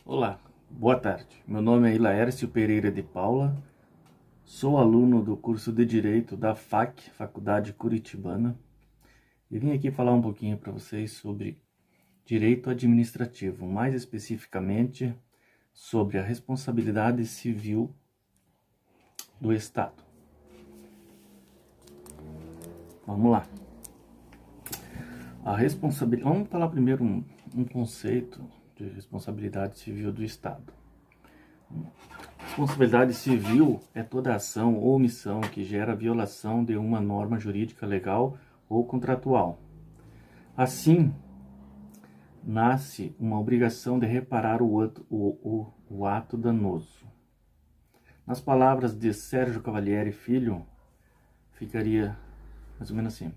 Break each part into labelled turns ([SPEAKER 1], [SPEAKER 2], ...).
[SPEAKER 1] Olá, boa tarde. Meu nome é Ilaércio Pereira de Paula, sou aluno do curso de Direito da FAC, Faculdade Curitibana, e vim aqui falar um pouquinho para vocês sobre direito administrativo, mais especificamente sobre a responsabilidade civil do Estado. Vamos lá. Vamos falar primeiro um conceito de responsabilidade civil do Estado. Responsabilidade civil é toda ação ou omissão que gera violação de uma norma jurídica legal ou contratual. Assim, nasce uma obrigação de reparar o ato danoso. Nas palavras de Sérgio Cavalieri Filho, ficaria mais ou menos assim: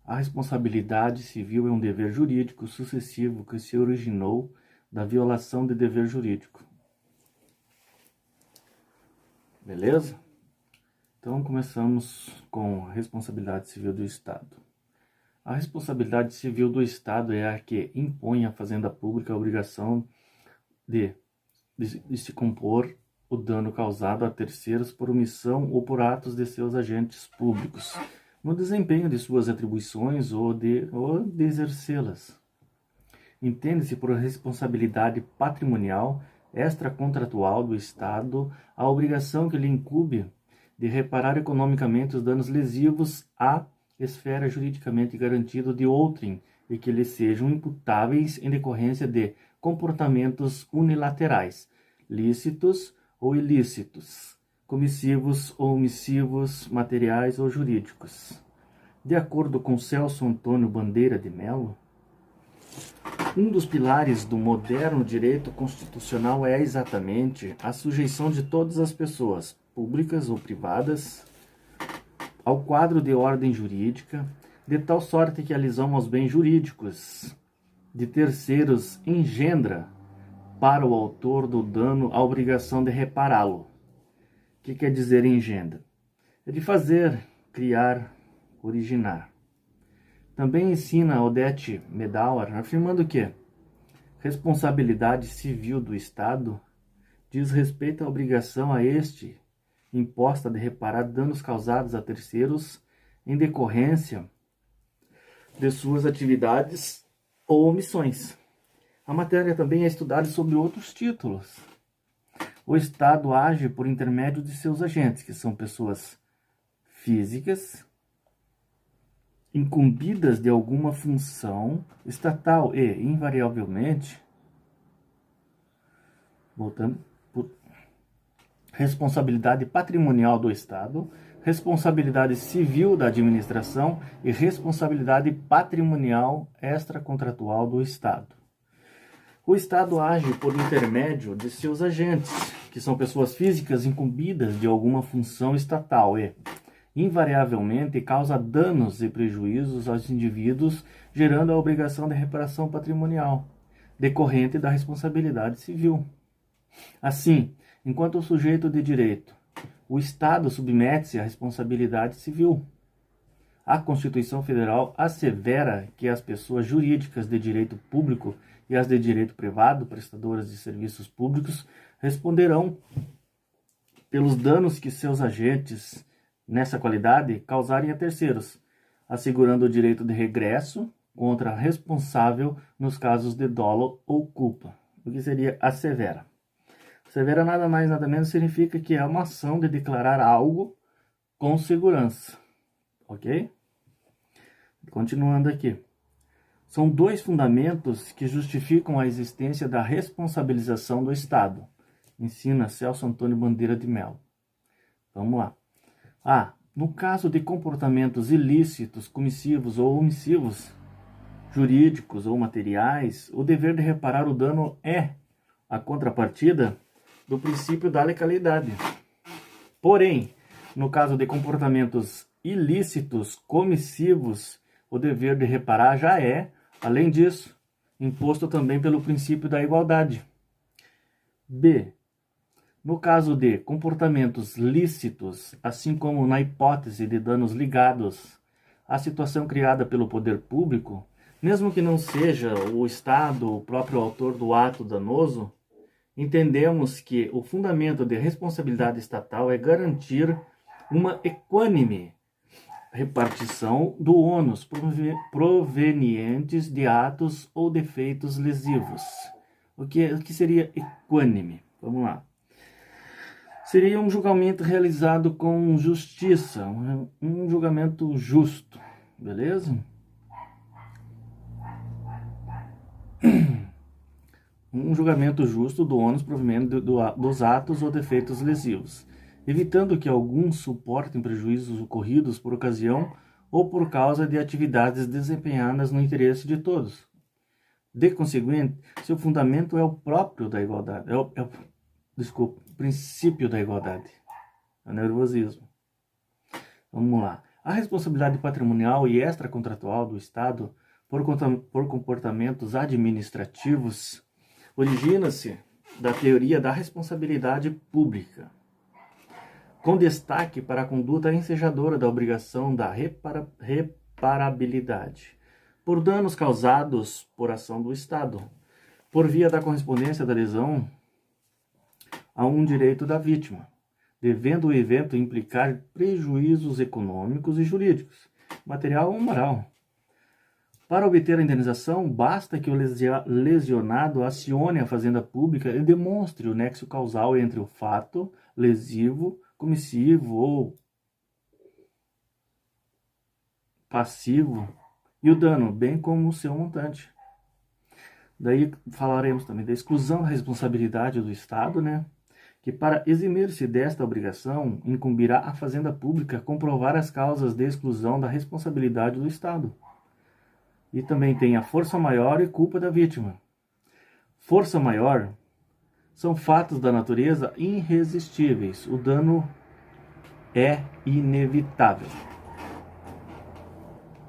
[SPEAKER 1] a responsabilidade civil é um dever jurídico sucessivo que se originou da violação de dever jurídico. Beleza? Então, começamos com a responsabilidade civil do Estado. A responsabilidade civil do Estado é a que impõe à Fazenda Pública a obrigação de se compor o dano causado a terceiros por omissão ou por atos de seus agentes públicos, no desempenho de suas atribuições ou de exercê-las. Entende-se por responsabilidade patrimonial extracontratual do Estado a obrigação que lhe incumbe de reparar economicamente os danos lesivos à esfera juridicamente garantida de outrem e que lhe sejam imputáveis em decorrência de comportamentos unilaterais, lícitos ou ilícitos, comissivos ou omissivos, materiais ou jurídicos. De acordo com Celso Antônio Bandeira de Mello, um dos pilares do moderno direito constitucional é exatamente a sujeição de todas as pessoas, públicas ou privadas, ao quadro de ordem jurídica, de tal sorte que a lisão aos bens jurídicos de terceiros engendra para o autor do dano a obrigação de repará-lo. O que quer dizer engendra? É de fazer, criar, originar. Também ensina Odete Medauer, afirmando que responsabilidade civil do Estado diz respeito à obrigação a este imposta de reparar danos causados a terceiros em decorrência de suas atividades ou omissões. A matéria também é estudada sob outros títulos. O Estado age por intermédio de seus agentes, que são pessoas físicas, incumbidas de alguma função estatal e, invariavelmente, responsabilidade patrimonial do Estado, responsabilidade civil da administração e responsabilidade patrimonial extracontratual do Estado. O Estado age por intermédio de seus agentes, que são pessoas físicas incumbidas de alguma função estatal e, invariavelmente, causa danos e prejuízos aos indivíduos, gerando a obrigação de reparação patrimonial, decorrente da responsabilidade civil. Assim, enquanto sujeito de direito, o Estado submete-se à responsabilidade civil. A Constituição Federal assevera que as pessoas jurídicas de direito público e as de direito privado, prestadoras de serviços públicos, responderão pelos danos que seus agentes, nessa qualidade, causarem a terceiros, assegurando o direito de regresso contra responsável nos casos de dolo ou culpa, o que seria assevera. Severa nada mais nada menos significa que é uma ação de declarar algo com segurança, ok? Continuando aqui. São dois fundamentos que justificam a existência da responsabilização do Estado, ensina Celso Antônio Bandeira de Mello. Vamos lá. No caso de comportamentos ilícitos, comissivos ou omissivos, jurídicos ou materiais, o dever de reparar o dano é a contrapartida do princípio da legalidade. Porém, no caso de comportamentos ilícitos, comissivos, o dever de reparar já é, além disso, imposto também pelo princípio da igualdade. B. No caso de comportamentos lícitos, assim como na hipótese de danos ligados à situação criada pelo poder público, mesmo que não seja o Estado o próprio autor do ato danoso, entendemos que o fundamento de responsabilidade estatal é garantir uma equânime repartição do ônus provenientes de atos ou defeitos lesivos. O que seria equânime? Vamos lá. Seria um julgamento realizado com justiça, um julgamento justo, beleza? Um julgamento justo do ônus proveniente dos atos ou defeitos lesivos, evitando que alguns suportem prejuízos ocorridos por ocasião ou por causa de atividades desempenhadas no interesse de todos. De conseguinte, seu fundamento é o próprio da igualdade, o princípio da igualdade, é o nervosismo. Vamos lá. A responsabilidade patrimonial e extracontratual do Estado por comportamentos administrativos origina-se da teoria da responsabilidade pública, com destaque para a conduta ensejadora da obrigação da reparabilidade por danos causados por ação do Estado, por via da correspondência da lesão a um direito da vítima, devendo o evento implicar prejuízos econômicos e jurídicos, material ou moral. Para obter a indenização, basta que o lesionado acione a fazenda pública e demonstre o nexo causal entre o fato lesivo, comissivo ou passivo e o dano, bem como o seu montante. Daí falaremos também da exclusão da responsabilidade do Estado, que para eximir-se desta obrigação, incumbirá à fazenda pública comprovar as causas de exclusão da responsabilidade do Estado. E também tem a força maior e culpa da vítima. Força maior são fatos da natureza irresistíveis. O dano é inevitável,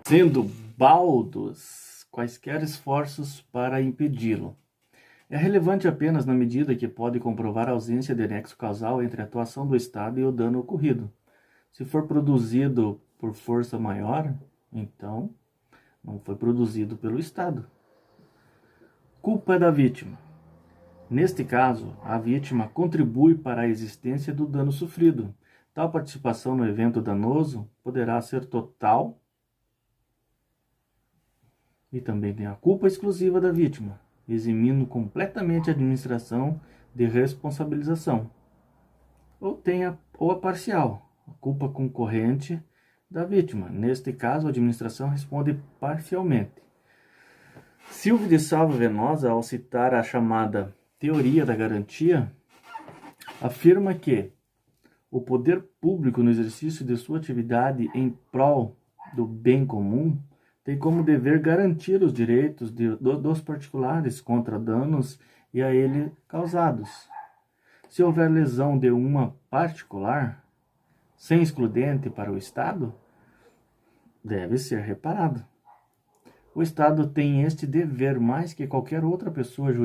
[SPEAKER 1] sendo baldos quaisquer esforços para impedi-lo. É relevante apenas na medida que pode comprovar a ausência de nexo causal entre a atuação do Estado e o dano ocorrido. Se for produzido por força maior, então não foi produzido pelo Estado. Culpa da vítima. Neste caso, a vítima contribui para a existência do dano sofrido. Tal participação no evento danoso poderá ser total e também tem a culpa exclusiva da vítima, eximindo completamente a administração de responsabilização. Ou a parcial, a culpa concorrente da vítima. Neste caso, a administração responde parcialmente. Silvio de Salva Venosa, ao citar a chamada teoria da garantia, afirma que o poder público, no exercício de sua atividade em prol do bem comum, tem como dever garantir os direitos dos particulares contra danos e a ele causados. Se houver lesão de uma particular, sem excludente para o Estado, deve ser reparado. O Estado tem este dever mais que qualquer outra pessoa jurídica